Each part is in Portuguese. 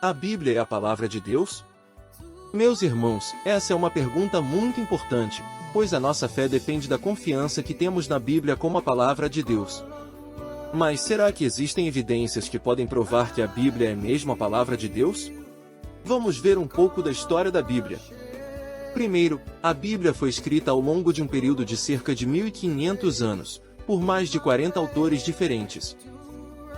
A Bíblia é a palavra de Deus? Meus irmãos, essa é uma pergunta muito importante, pois a nossa fé depende da confiança que temos na Bíblia como a palavra de Deus. Mas será que existem evidências que podem provar que a Bíblia é mesmo a palavra de Deus? Vamos ver um pouco da história da Bíblia. Primeiro, a Bíblia foi escrita ao longo de um período de cerca de 1500 anos, por mais de 40 autores diferentes.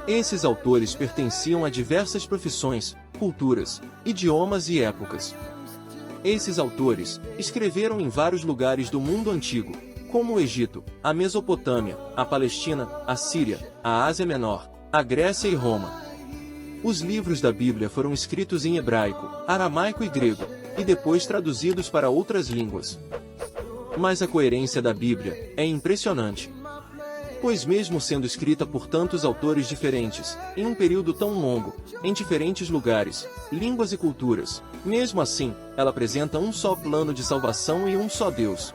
Esses autores pertenciam a diversas profissões, culturas, idiomas e épocas. Esses autores escreveram em vários lugares do mundo antigo, como o Egito, a Mesopotâmia, a Palestina, a Síria, a Ásia Menor, a Grécia e Roma. Os livros da Bíblia foram escritos em hebraico, aramaico e grego, e depois traduzidos para outras línguas. Mas a coerência da Bíblia é impressionante. Pois mesmo sendo escrita por tantos autores diferentes, em um período tão longo, em diferentes lugares, línguas e culturas, mesmo assim, ela apresenta um só plano de salvação e um só Deus.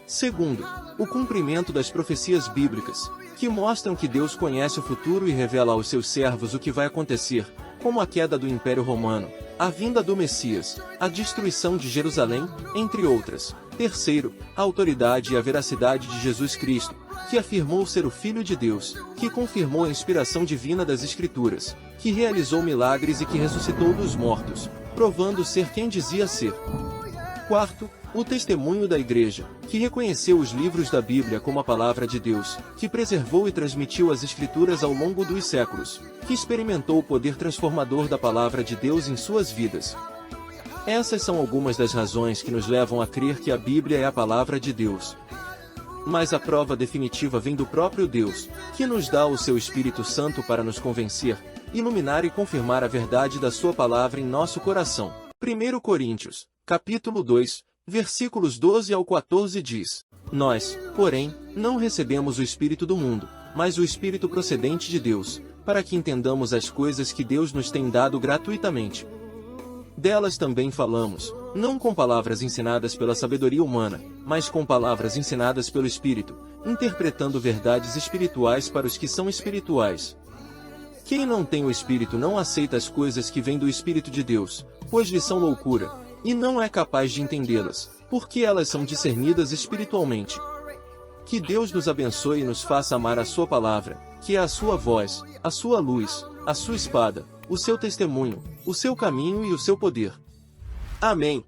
Segundo, o cumprimento das profecias bíblicas, que mostram que Deus conhece o futuro e revela aos seus servos o que vai acontecer, como a queda do Império Romano, a vinda do Messias, a destruição de Jerusalém, entre outras. Terceiro, a autoridade e a veracidade de Jesus Cristo, que afirmou ser o Filho de Deus, que confirmou a inspiração divina das Escrituras, que realizou milagres e que ressuscitou dos mortos, provando ser quem dizia ser. Quarto, o testemunho da Igreja, que reconheceu os livros da Bíblia como a palavra de Deus, que preservou e transmitiu as Escrituras ao longo dos séculos, que experimentou o poder transformador da palavra de Deus em suas vidas. Essas são algumas das razões que nos levam a crer que a Bíblia é a palavra de Deus. Mas a prova definitiva vem do próprio Deus, que nos dá o seu Espírito Santo para nos convencer, iluminar e confirmar a verdade da sua palavra em nosso coração. 1 Coríntios, capítulo 2, versículos 12 ao 14 diz: Nós, porém, não recebemos o Espírito do mundo, mas o Espírito procedente de Deus, para que entendamos as coisas que Deus nos tem dado gratuitamente. Delas também falamos, não com palavras ensinadas pela sabedoria humana, mas com palavras ensinadas pelo Espírito, interpretando verdades espirituais para os que são espirituais. Quem não tem o Espírito não aceita as coisas que vêm do Espírito de Deus, pois lhe são loucura, e não é capaz de entendê-las, porque elas são discernidas espiritualmente. Que Deus nos abençoe e nos faça amar a sua palavra, que é a sua voz, a sua luz, a sua espada, o seu testemunho, o seu caminho e o seu poder. Amém.